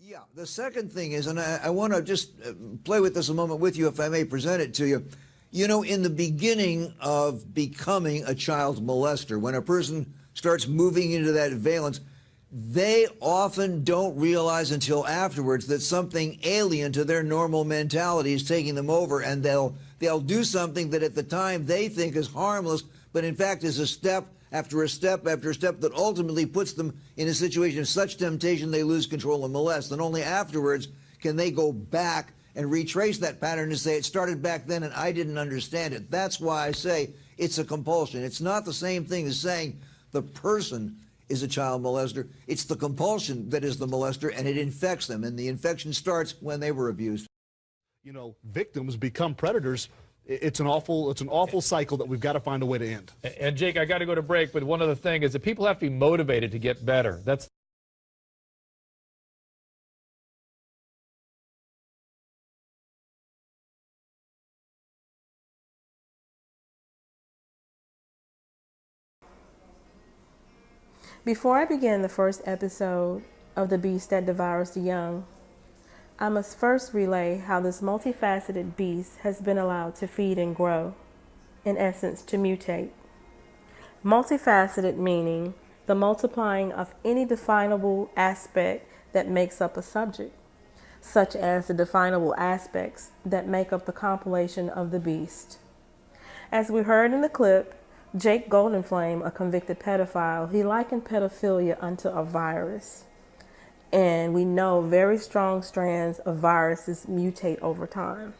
Yeah, the second thing is, and I want to just play with this a moment with you, if I may present it to you. You know, in the beginning of becoming a child molester, when a person starts moving into that valence, they often don't realize until afterwards that something alien to their normal mentality is taking them over, and they'll do something that at the time they think is harmless, but in fact is a step after a step after a step that ultimately puts them in a situation of such temptation they lose control and molest. And only afterwards can they go back and retrace that pattern and say it started back then and I didn't understand it. That's why I say it's a compulsion. It's not the same thing as saying the person is a child molester. It's the compulsion that is the molester, and it infects them. And the infection starts when they were abused. You know, victims become predators. It's an awful cycle that we've got to find a way to end. And Jake, I got to go to break, but one other thing is that people have to be motivated to get better. That's Before I begin the first episode of The Beast That Devours the Young, I must first relay how this multifaceted beast has been allowed to feed and grow, in essence, to mutate. Multifaceted meaning the multiplying of any definable aspect that makes up a subject, such as the definable aspects that make up the compilation of the beast. As we heard in the clip, Jake Goldenflame, a convicted pedophile, he likened pedophilia unto a virus. And we know very strong strands of viruses mutate over time.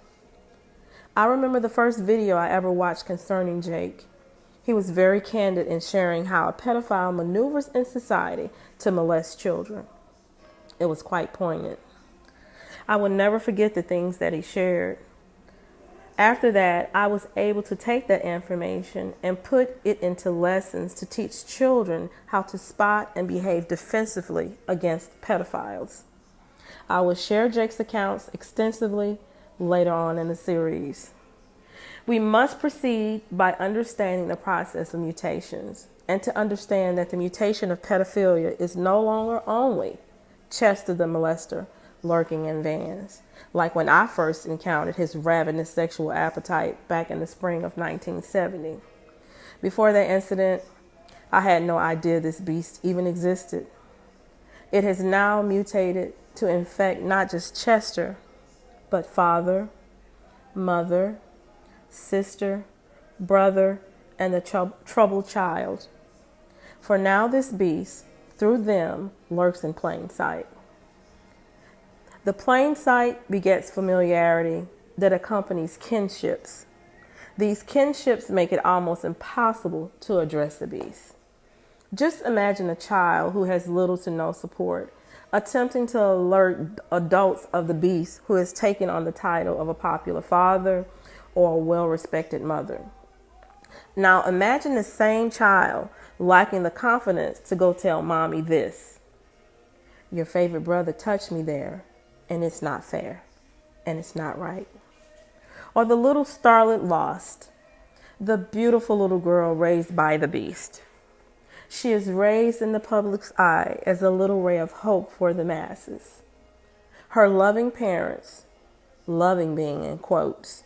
I remember the first video I ever watched concerning Jake. He was very candid in sharing how a pedophile maneuvers in society to molest children. It was quite poignant. I will never forget the things that he shared. After that, I was able to take that information and put it into lessons to teach children how to spot and behave defensively against pedophiles. I will share Jake's accounts extensively later on in the series. We must proceed by understanding the process of mutations and to understand that the mutation of pedophilia is no longer only Chester the molester lurking in vans, like when I first encountered his ravenous sexual appetite back in the spring of 1970. Before that incident, I had no idea this beast even existed. It has now mutated to infect not just Chester, but father, mother, sister, brother, and the troubled child. For now this beast, through them, lurks in plain sight. The plain sight begets familiarity that accompanies kinships. These kinships make it almost impossible to address the beast. Just imagine a child who has little to no support, attempting to alert adults of the beast who has taken on the title of a popular father or a well-respected mother. Now imagine the same child lacking the confidence to go tell mommy this: your favorite brother touched me there, and it's not fair, and it's not right. Or the little starlet lost, the beautiful little girl raised by the beast. She is raised in the public's eye as a little ray of hope for the masses. Her loving parents, loving being in quotes,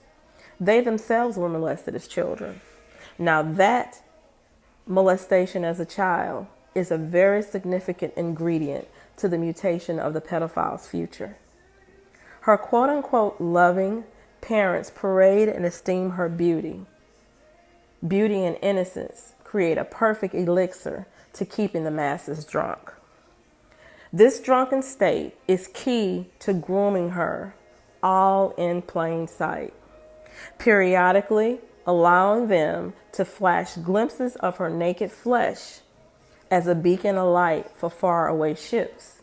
they themselves were molested as children. Now that molestation as a child is a very significant ingredient to the mutation of the pedophile's future. Her quote-unquote loving parents parade and esteem her beauty. Beauty and innocence create a perfect elixir to keeping the masses drunk. This drunken state is key to grooming her, all in plain sight, periodically allowing them to flash glimpses of her naked flesh as a beacon of light for faraway ships.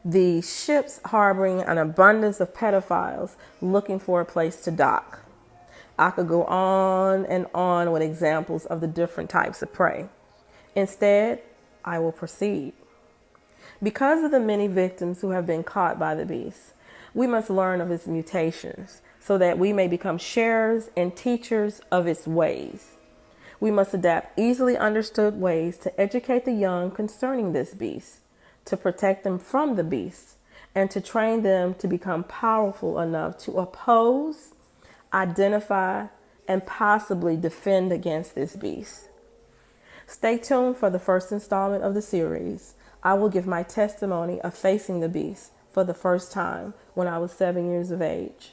These ships harboring an abundance of pedophiles looking for a place to dock. I could go on and on with examples of the different types of prey. Instead, I will proceed. Because of the many victims who have been caught by the beast, we must learn of its mutations so that we may become sharers and teachers of its ways. We must adapt easily understood ways to educate the young concerning this beast, to protect them from the beast, and to train them to become powerful enough to oppose, identify, and possibly defend against this beast. Stay tuned for the first installment of the series. I will give my testimony of facing the beast for the first time when I was 7 years of age.